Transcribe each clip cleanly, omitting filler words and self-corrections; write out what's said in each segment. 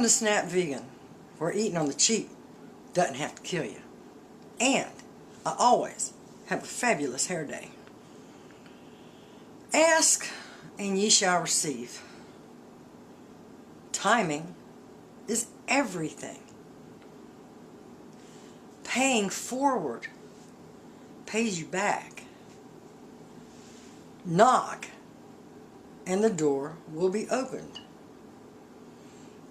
Welcome to Snap Vegan, where eating on the cheap doesn't have to kill you. And I always have a fabulous hair day. Ask and ye shall receive. Timing is everything. Paying forward pays you back. Knock and the door will be opened.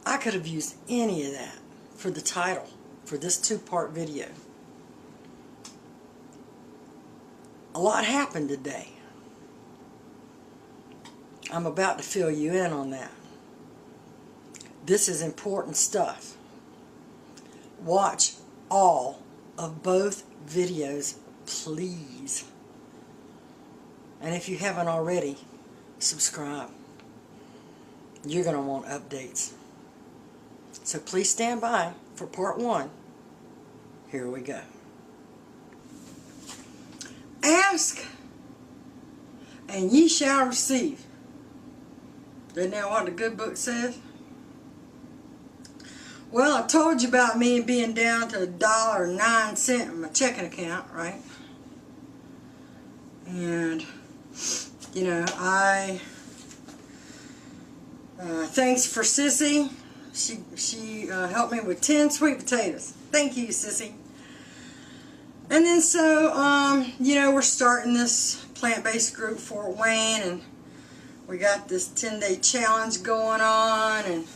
I could have used any of that for the title for this two-part video. A lot happened today. I'm about to fill you in on that. This is important stuff. Watch all of both videos, please. And if you haven't already, subscribe. You're going to want updates. So please stand by for part one. Here we go. Ask and ye shall receive. Isn't that what the good book says? Well, I told you about me being down to $1.09 in my checking account, right? And, you know, thanks for Sissy. She helped me with 10 sweet potatoes. Thank you, Sissy. And then so, you know, we're starting this plant-based group, Fort Wayne, and we got this 10-day challenge going on, and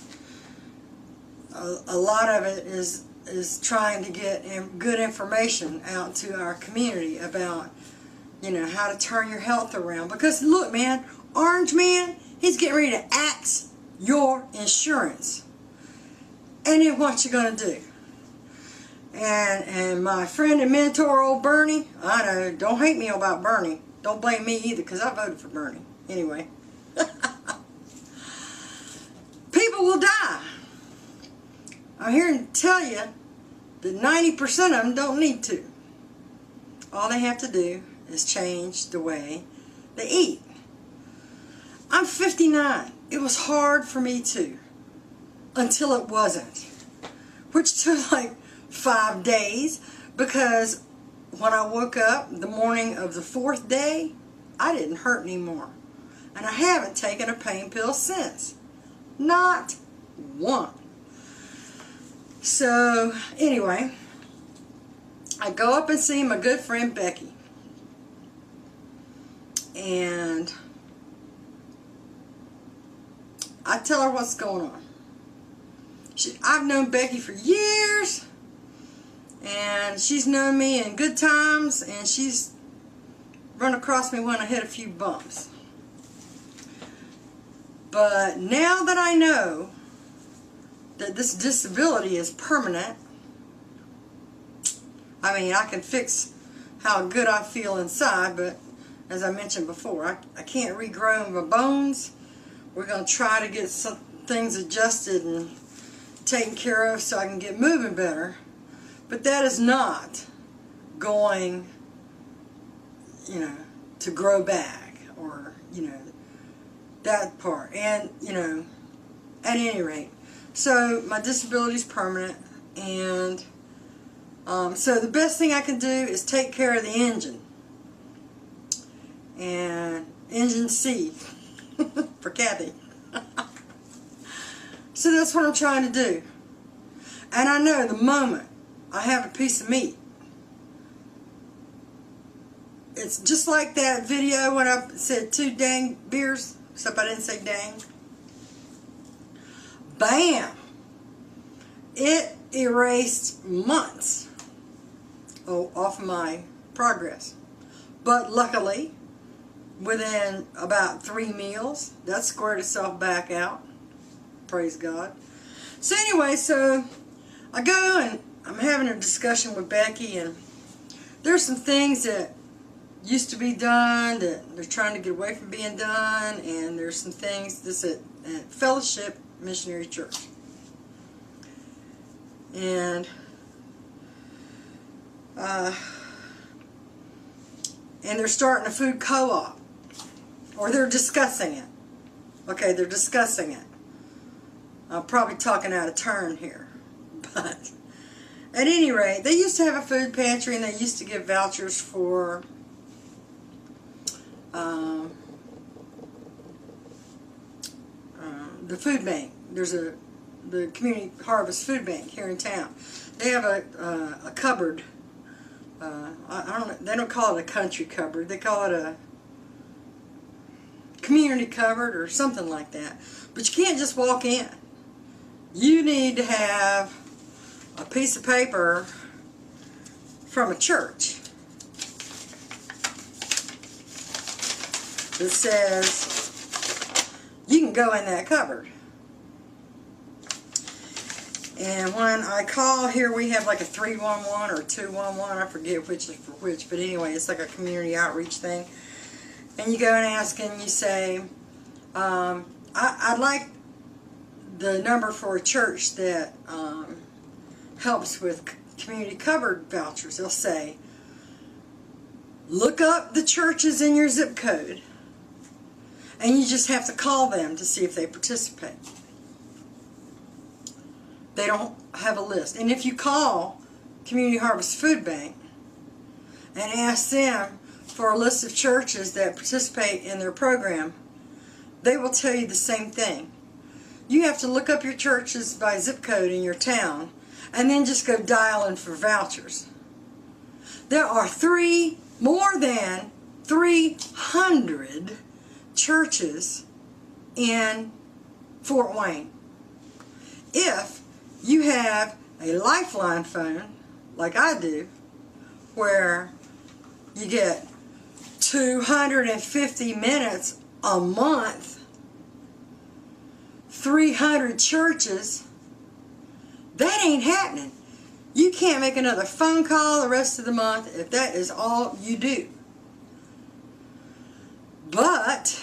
a lot of it is trying to get good information out to our community about, you know, how to turn your health around. Because look, man, Orange Man, he's getting ready to axe your insurance. And then what you gonna do? And my friend and mentor, old Bernie, I know, don't hate me about Bernie. Don't blame me either, because I voted for Bernie. Anyway. People will die. I'm here to tell you that 90% of them don't need to. All they have to do is change the way they eat. I'm 59. It was hard for me too. Until it wasn't. Which took like 5 days, because when I woke up the morning of the 4th day, I didn't hurt anymore. And I haven't taken a pain pill since. Not one. So, anyway, I go up and see my good friend Becky. And I tell her what's going on. I've known Becky for years, and she's known me in good times, and she's run across me when I hit a few bumps. But now that I know that this disability is permanent, I mean, I can fix how good I feel inside, but as I mentioned before, I can't regrow my bones. We're going to try to get some things adjusted and taken care of so I can get moving better. But that is not going, you know, to grow back, or, you know, that part. And, you know, at any rate, so my disability is permanent, and so the best thing I can do is take care of the engine. And engine C for Kathy. So that's what I'm trying to do. And I know the moment I have a piece of meat, it's just like that video when I said 2 dang beers, except I didn't say dang. Bam! It erased months off my progress. But luckily, within about 3 meals, that squared itself back out. Praise God. So anyway, so I go and I'm having a discussion with Becky, and there's some things that used to be done that they're trying to get away from being done, and there's some things this at Fellowship Missionary Church. And they're starting a food co-op, or they're discussing it. Okay, they're discussing it. I'm probably talking out of turn here. But at any rate, they used to have a food pantry, and they used to give vouchers for the food bank. There's the Community Harvest Food Bank here in town. They have a cupboard. I don't know, they don't call it a country cupboard. They call it a community cupboard or something like that. But you can't just walk in. You need to have a piece of paper from a church that says you can go in that cupboard. And when I call here, we have like a 311 or 211, I forget which is for which, but anyway, it's like a community outreach thing. And you go and ask, and you say, I'd like the number for a church that helps with community cupboard vouchers. They'll say, look up the churches in your zip code, and you just have to call them to see if they participate. They don't have a list. And if you call Community Harvest Food Bank and ask them for a list of churches that participate in their program, they will tell you the same thing. You have to look up your churches by zip code in your town and then just go dialing for vouchers. There are more than 300 churches in Fort Wayne. If you have a Lifeline phone, like I do, where you get 250 minutes a month, 300 churches, that ain't happening. You can't make another phone call the rest of the month if that is all you do. But,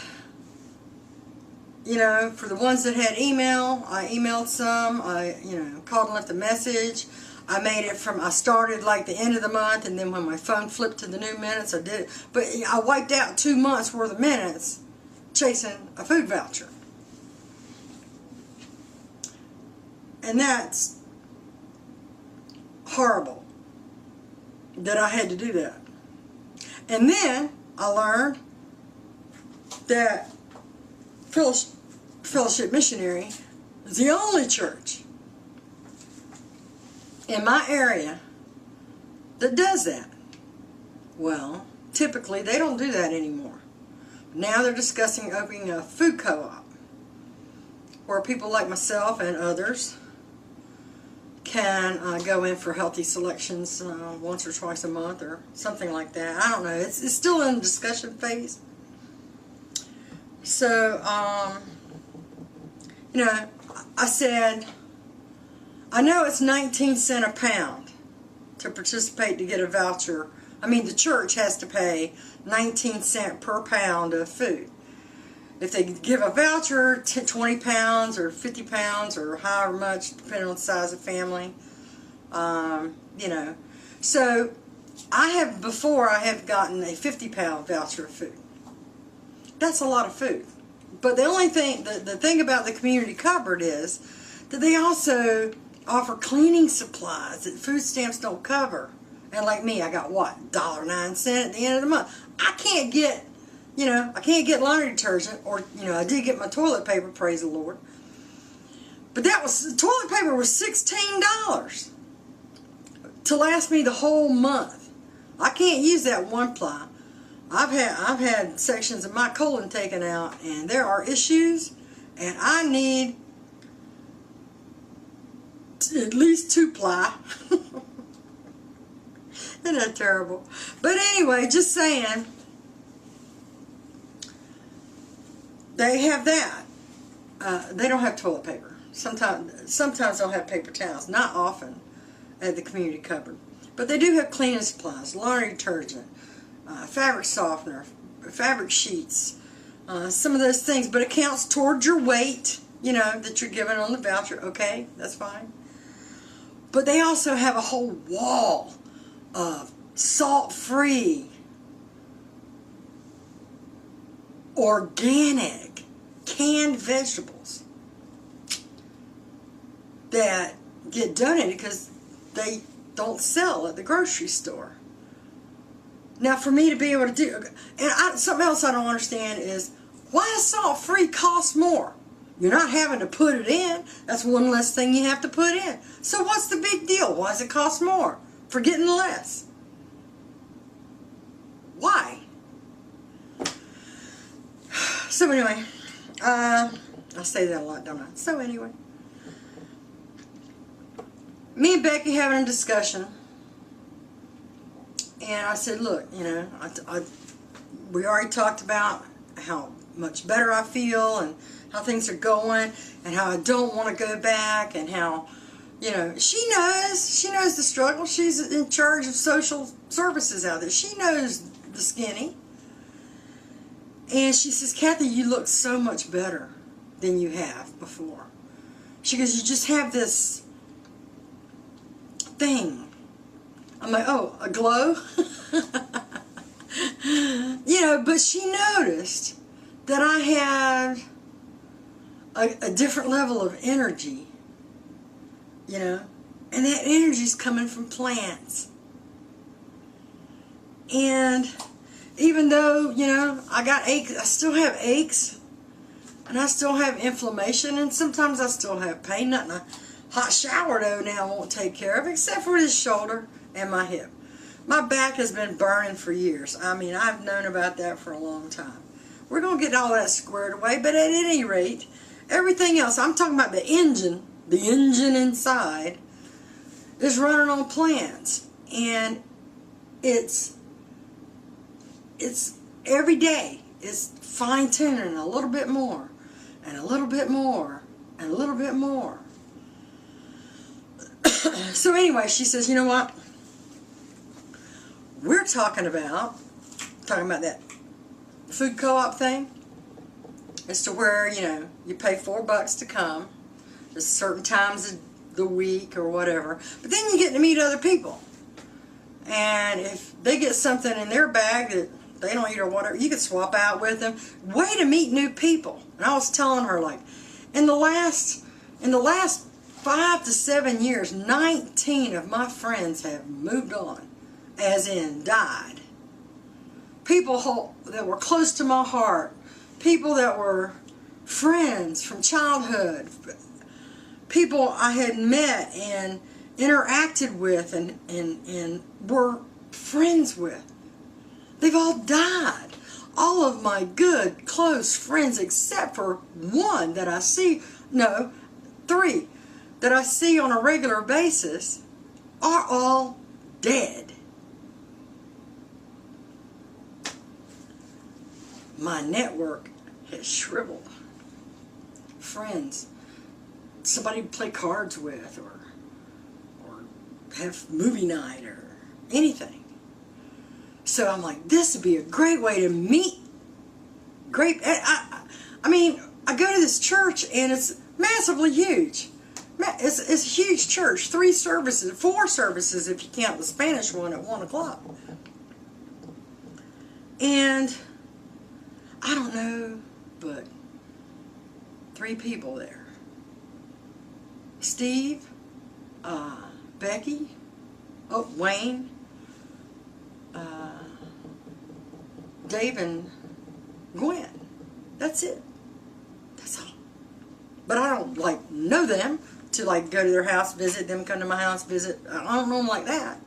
you know, for the ones that had email, I emailed some. I, called and left a message. I started like the end of the month, and then when my phone flipped to the new minutes, I did it. But I wiped out 2 months worth of minutes chasing a food voucher. And that's horrible that I had to do that. And then I learned that Fellowship Missionary is the only church in my area that does that. Well, typically they don't do that anymore. Now they're discussing opening a food co-op where people like myself and others can go in for healthy selections once or twice a month or something like that. I don't know. It's still in the discussion phase. So, I said, I know it's 19 cents a pound to participate to get a voucher. I mean, the church has to pay 19 cents per pound of food. If they give a voucher, 20 pounds or 50 pounds or however much, depending on the size of the family, So, I have gotten a 50-pound voucher of food. That's a lot of food. But the only thing, the thing about the community cupboard is that they also offer cleaning supplies that food stamps don't cover. And like me, I got what, $1.09 at the end of the month. I can't get laundry detergent, or, I did get my toilet paper, praise the Lord. But the toilet paper was $16 to last me the whole month. I can't use that one ply. I've had sections of my colon taken out, and there are issues, and I need at least 2 ply. Isn't that terrible? But anyway, just saying, they have that. They don't have toilet paper. Sometimes they'll have paper towels. Not often at the community cupboard. But they do have cleaning supplies, laundry detergent, fabric softener, fabric sheets, some of those things. But it counts towards your weight, that you're given on the voucher. Okay, that's fine. But they also have a whole wall of salt-free, organic, canned vegetables. that get donated because they don't sell at the grocery store. Now, for me to be able to do, and something else I don't understand is, why does salt-free cost more? You're not having to put it in. That's one less thing you have to put in. So what's the big deal? Why does it cost more for getting less? Why? So anyway, I say that a lot, don't I? So anyway, me and Becky having a discussion, and I said, look, you know, we already talked about how much better I feel and how things are going and how I don't want to go back and how, you know, she knows the struggle. She's in charge of social services out there. She knows the skinny. And she says, Kathy, you look so much better than you have before. She goes, you just have this thing. I'm like, oh, a glow? You know, but she noticed that I had a different level of energy, you know, and that energy's coming from plants. And even though, you know, I got aches, I still have aches, and I still have inflammation, and sometimes I still have pain. Nothing a hot shower, though, now won't take care of, except for this shoulder and my hip. My back has been burning for years. I mean, I've known about that for a long time. We're going to get all that squared away, but at any rate, everything else, I'm talking about the engine inside, is running on plants. And it's every day, it's fine-tuning a little bit more, and a little bit more, and a little bit more. So anyway, she says, you know what? We're talking about that food co-op thing, as to where, you know, you pay $4 to come, there's certain times of the week or whatever, but then you get to meet other people, and if they get something in their bag that they don't eat or whatever, you can swap out with them. Way to meet new people. And I was telling her, like, in the last 5 to 7 years, 19 of my friends have moved on, as in died. People that were close to my heart, people that were friends from childhood, people I had met and interacted with and were friends with. They've all died. All of my good, close friends, except for one that I see, no, 3, that I see on a regular basis, are all dead. My network has shriveled. Friends, somebody to play cards with, or have movie night, or anything. So I'm like, this would be a great way to meet. I mean, I go to this church, and it's massively huge. It's a huge church. 4 services if you count the Spanish one at 1 o'clock. And I don't know, but 3 people there. Steve, Becky, Wayne, Dave, and Gwen. That's it. That's all. But I don't, like, know them to, like, go to their house, visit them, come to my house, visit. I don't know them like that.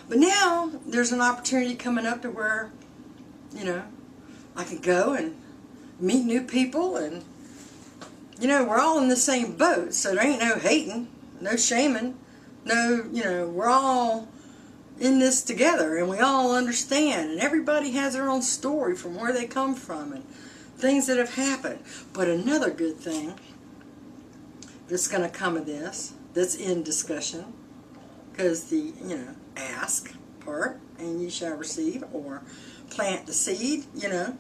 But now there's an opportunity coming up to where, you know, I can go and meet new people, and, you know, we're all in the same boat, so there ain't no hating, no shaming, no, you know, we're all in this together, and we all understand, and everybody has their own story from where they come from and things that have happened. But another good thing that's going to come of this, that's in discussion, because the, you know, ask part, and you shall receive, or plant the seed, you know,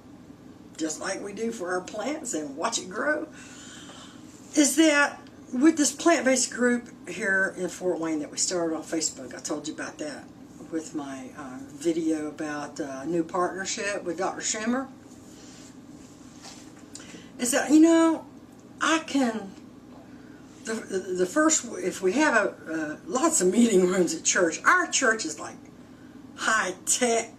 just like we do for our plants, and watch it grow, is that with this plant-based group here in Fort Wayne that we started on Facebook, I told you about that with my video about new partnership with Dr. Shimmer, is that, you know, I can the first, if we have lots of meeting rooms at church, our church is like high tech,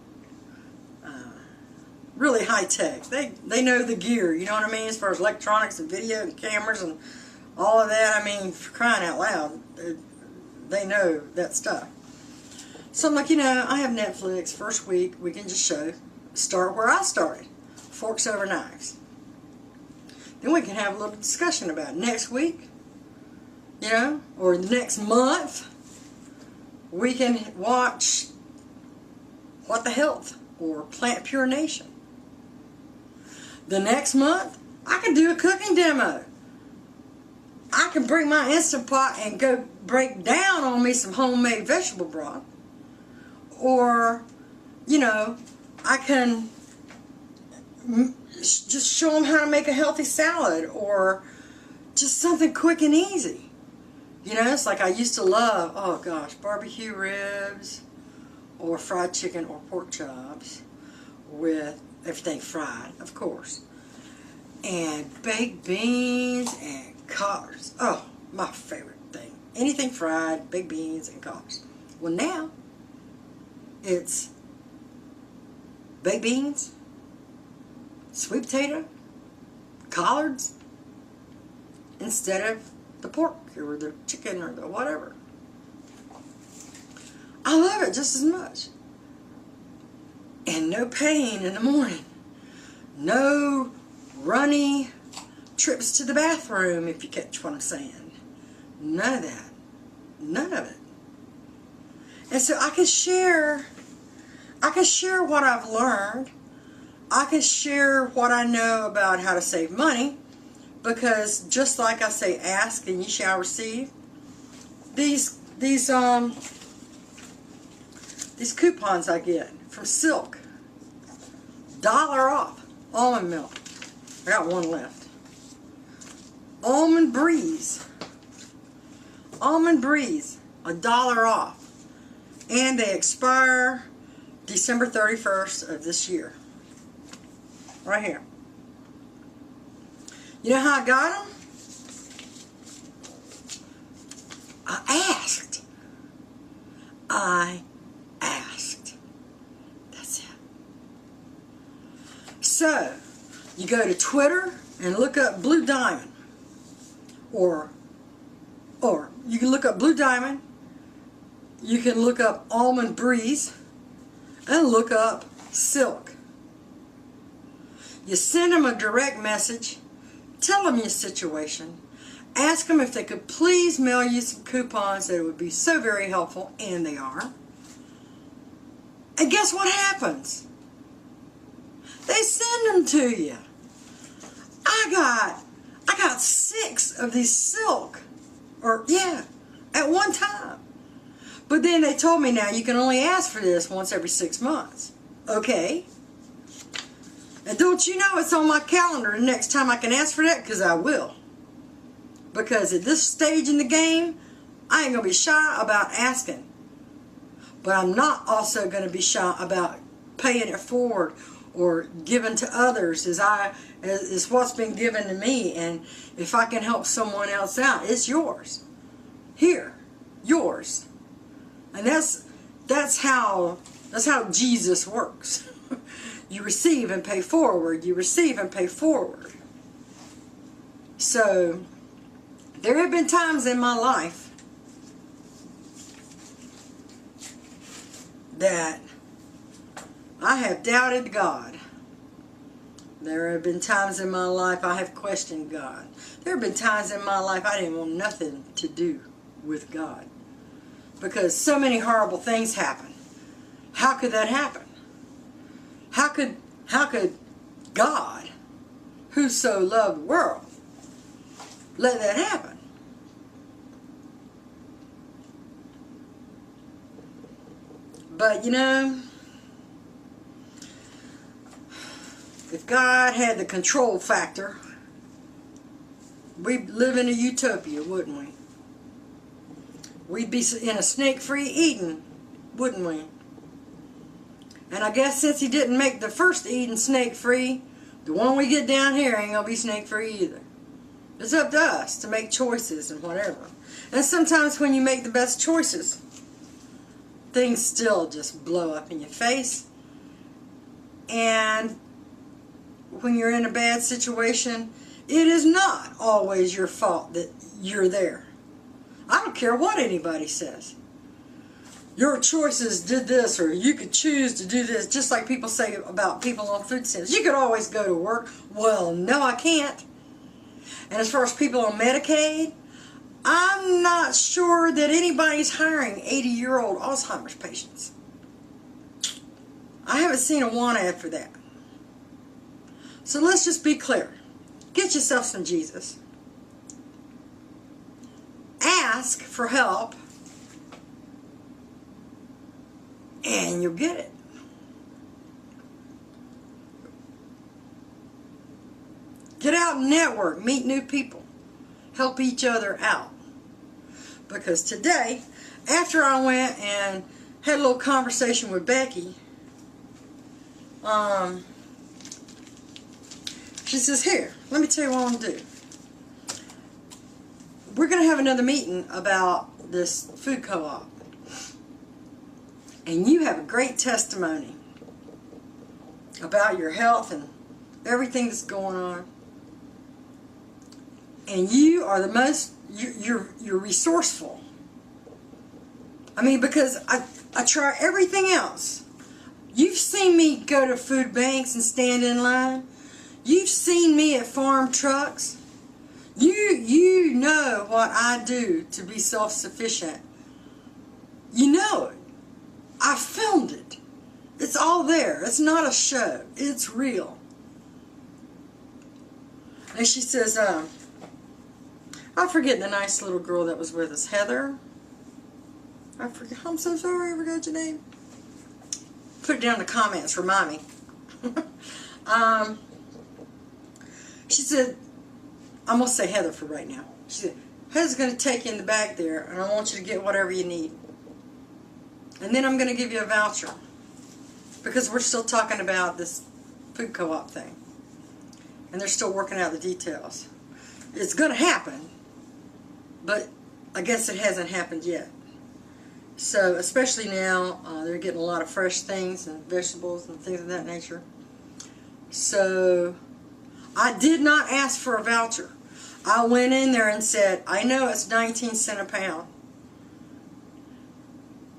really high tech. They know the gear, you know what I mean, as far as electronics and video and cameras and all of that. I mean, for crying out loud, they know that stuff. So I'm like, I have Netflix. First week, we can just start where I started, forks over knives. Then we can have a little discussion about it. Next week, or the next month, we can watch What the Health or Plant Pure Nation. The next month, I can do a cooking demo. I can bring my Instant Pot and go break down on me some homemade vegetable broth. Or, I can just show them how to make a healthy salad, or just something quick and easy. It's like I used to love, oh gosh, barbecue ribs, or fried chicken or pork chops with everything fried, of course, and baked beans and collars. Oh, my favorite thing. Anything fried, baked beans and collars. Well, now it's baked beans, sweet potato, collards, instead of the pork or the chicken or the whatever. I love it just as much. And no pain in the morning. No runny trips to the bathroom, if you catch what I'm saying. None of that. None of it. And so I can share what I've learned. I can share what I know about how to save money, because just like I say, ask and ye shall receive. These coupons I get from Silk, $1 off almond milk. I got one left. Almond Breeze, $1 off. And they expire December 31st of this year. Right here. You know how I got them? I asked. That's it. So, you go to Twitter and look up Blue Diamond. Or you can look up Blue Diamond. You can look up Almond Breeze. And look up Silk. You send them a direct message. Tell them your situation. Ask them if they could please mail you some coupons. That would be so very helpful. And they are. And guess what happens? They send them to you. I got 6 of these Silk. At one time. But then they told me now you can only ask for this once every 6 months. Okay. And don't you know it's on my calendar the next time I can ask for that? Because I will. Because at this stage in the game, I ain't going to be shy about asking. But I'm not also going to be shy about paying it forward or giving to others as what's been given to me. And if I can help someone else out, it's yours. Here. Yours. And that's how Jesus works. You receive and pay forward. You receive and pay forward. So, there have been times in my life that I have doubted God. There have been times in my life I have questioned God. There have been times in my life I didn't want nothing to do with God. Because so many horrible things happen. How could that happen? How could God, who so loved the world, let that happen? But if God had the control factor, we'd live in a utopia, wouldn't we? We'd be in a snake-free Eden, wouldn't we? And I guess since he didn't make the first Eden snake-free, the one we get down here ain't going to be snake-free either. It's up to us to make choices and whatever. And sometimes when you make the best choices, things still just blow up in your face. And when you're in a bad situation, it is not always your fault that you're there. I don't care what anybody says. Your choices did this, or you could choose to do this, just like people say about people on food stamps. You could always go to work. Well, no, I can't. And as far as people on Medicaid, I'm not sure that anybody's hiring 80-year-old Alzheimer's patients. I haven't seen a want ad for that. So let's just be clear. Get yourself some Jesus. Ask for help, and you'll get it. Get out and network, meet new people, help each other out. Because today, after I went and had a little conversation with Becky, she says, here, let me tell you what I'm going to do. We're going to have another meeting about this food co-op. And you have a great testimony about your health and everything that's going on. And you are the most, you're resourceful. I mean, because I try everything else. You've seen me go to food banks and stand in line. You've seen me at farm trucks. You know what I do to be self-sufficient. You know it. I filmed it. It's all there. It's not a show. It's real. And she says, I forget the nice little girl that was with us. Heather? I forget. I'm so sorry I forgot your name. Put it down in the comments. Remind me. She said, I'm going to say Heather for right now. She said, Heather's going to take you in the back there, and I want you to get whatever you need. And then I'm going to give you a voucher. Because we're still talking about this food co-op thing. And they're still working out the details. It's going to happen, but I guess it hasn't happened yet. So, especially now, they're getting a lot of fresh things and vegetables and things of that nature. So, I did not ask for a voucher. I went in there and said, I know it's 19 cents a pound.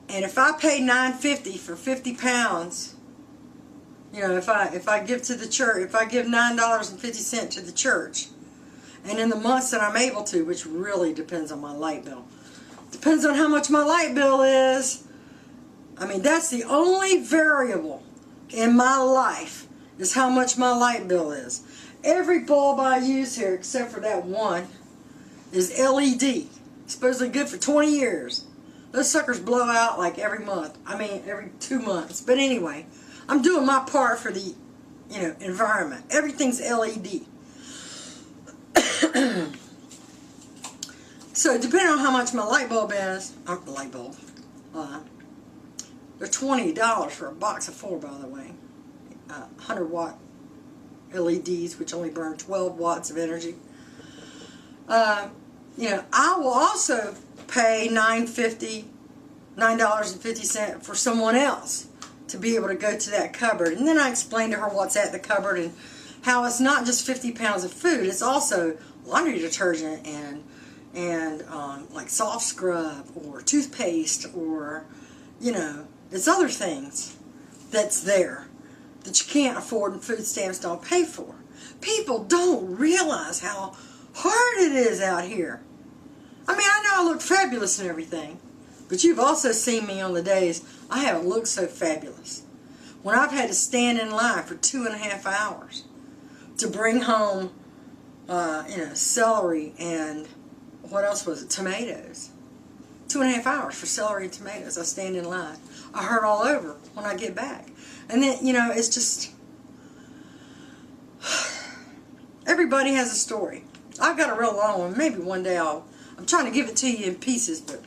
And if I pay $9.50 for 50 pounds, you know, if I give to the church, if I give $9.50 to the church, and in the months that I'm able to, which really depends on my light bill, depends on how much my light bill is. I mean, that's the only variable in my life, is how much my light bill is. Every bulb I use here, except for that one, is LED. Supposedly good for 20 years. Those suckers blow out like every month. I mean, every 2 months. But anyway, I'm doing my part for the, you know, environment. Everything's LED. So, depending on how much my light bulb is, they're $20 for a box of 4, by the way. 100-watt LEDs, which only burn 12 watts of energy. You know, I will also pay $9.50 for someone else to be able to go to that cupboard. And then I explained to her what's at the cupboard and how it's not just 50 pounds of food. It's also laundry detergent and like soft scrub or toothpaste, or, you know, it's other things that's there that you can't afford and food stamps don't pay for. People don't realize how hard it is out here. I mean, I know I look fabulous and everything, but you've also seen me on the days I haven't looked so fabulous. When I've had to stand in line for 2.5 hours to bring home, you know, celery and, what else was it, tomatoes. 2.5 hours for celery and tomatoes. I stand in line. I hurt all over when I get back. And then, you know, it's just, everybody has a story. I've got a real long one. Maybe one day I'm trying to give it to you in pieces, but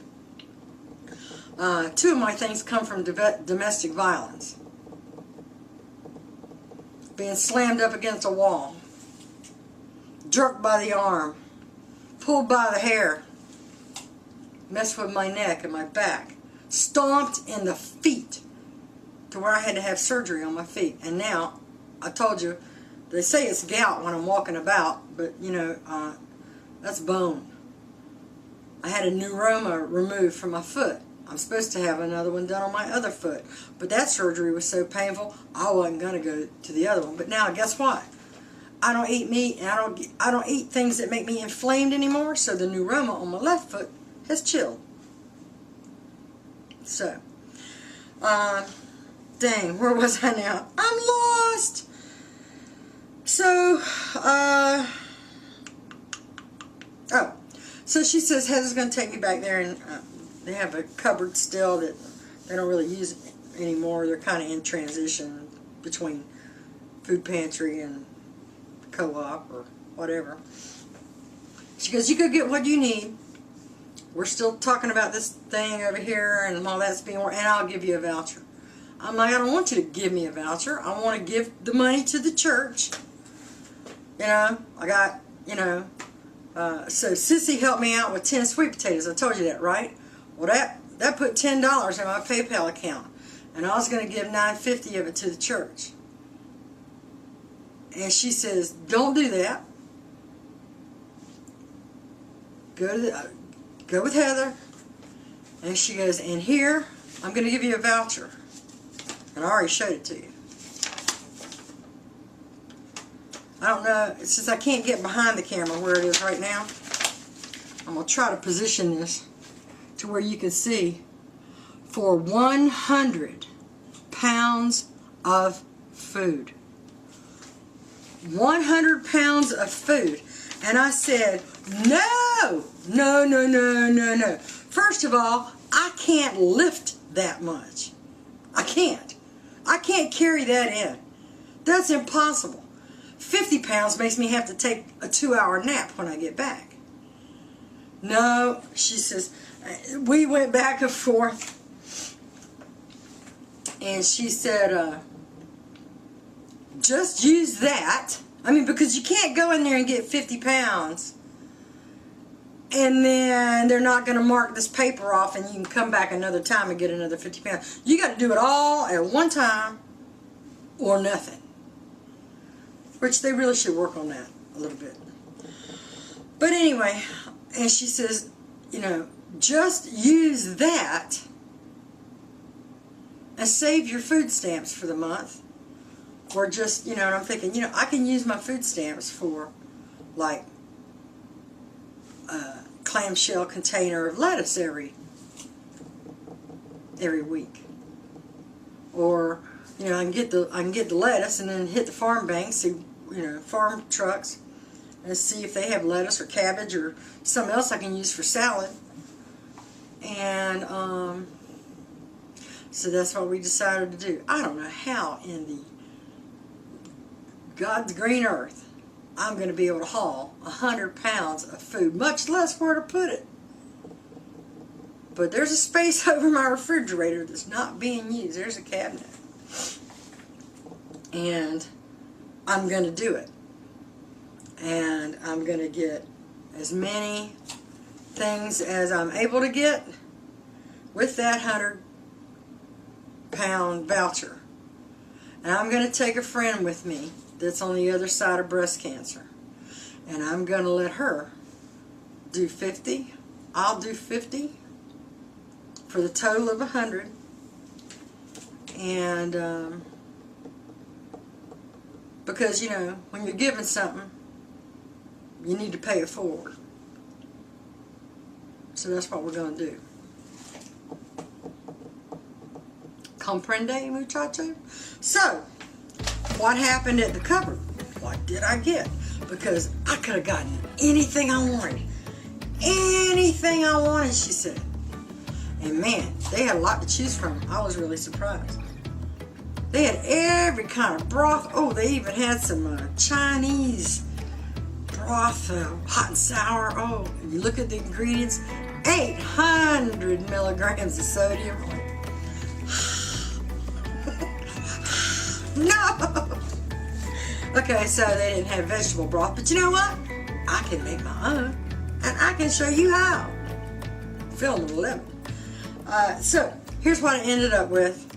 2 of my things come from domestic violence. Being slammed up against a wall. Jerked by the arm. pulled by the hair, messed with my neck and my back, stomped in the feet to where I had to have surgery on my feet. And now, I told you, they say it's gout when I'm walking about, but you know, that's bone. I had a neuroma removed from my foot. I'm supposed to have another one done on my other foot, but that surgery was so painful, I wasn't going to go to the other one. But now, guess what? I don't eat meat, and I don't eat things that make me inflamed anymore, so the neuroma on my left foot has chilled. So, dang, where was I now? I'm lost! So, so she says Heather's going to take me back there, and they have a cupboard still that they don't really use anymore. They're kind of in transition between food pantry and co-op or whatever. She goes, you go get what you need. We're still talking about this thing over here and all that's being worked, and I'll give you a voucher. I'm like, I don't want you to give me a voucher. I want to give the money to the church. You know, I got, you know, so Sissy helped me out with 10 sweet potatoes. I told you that, right? Well, that put $10 in my PayPal account, and I was going to give $9.50 of it to the church. And she says, don't do that. Go with Heather. And she goes, and here, I'm going to give you a voucher. And I already showed it to you. I don't know, since I can't get behind the camera where it is right now, I'm going to try to position this to where you can see. For 100 pounds of food. 100 pounds of food. And I said, no, no, no, no, no, no. First of all, I can't lift that much. I can't. I can't carry that in. That's impossible. 50 pounds makes me have to take a 2-hour nap when I get back. No, she says, we went back and forth. And she said, just use that. I mean, because you can't go in there and get 50 pounds. And then they're not going to mark this paper off and you can come back another time and get another 50 pounds. You got to do it all at one time or nothing. Which they really should work on that a little bit. But anyway, and she says, you know, just use that and save your food stamps for the month. Or just, you know, and I'm thinking, you know, I can use my food stamps for like a clamshell container of lettuce every week. Or, you know, I can get the lettuce and then hit the farm bank, see, you know, farm trucks, and see if they have lettuce or cabbage or something else I can use for salad. And so that's what we decided to do. I don't know how in the God's green earth I'm going to be able to haul 100 pounds of food, much less where to put it. But there's a space over my refrigerator that's not being used. There's a cabinet. And I'm going to do it. And I'm going to get as many things as I'm able to get with that 100-pound voucher. And I'm going to take a friend with me that's on the other side of breast cancer. And I'm going to let her do 50. I'll do 50 for the total of 100. And because, you know, when you're giving something, you need to pay it forward. So that's what we're going to do. Comprende, muchacho? So, what happened at the cupboard? What did I get? Because I could have gotten anything I wanted. Anything I wanted, she said. And man, they had a lot to choose from. I was really surprised. They had every kind of broth. Oh, they even had some Chinese broth, hot and sour. Oh, you look at the ingredients, 800 milligrams of sodium. No! Okay, so they didn't have vegetable broth, but you know what? I can make my own. And I can show you how. Film 11. So, here's what I ended up with.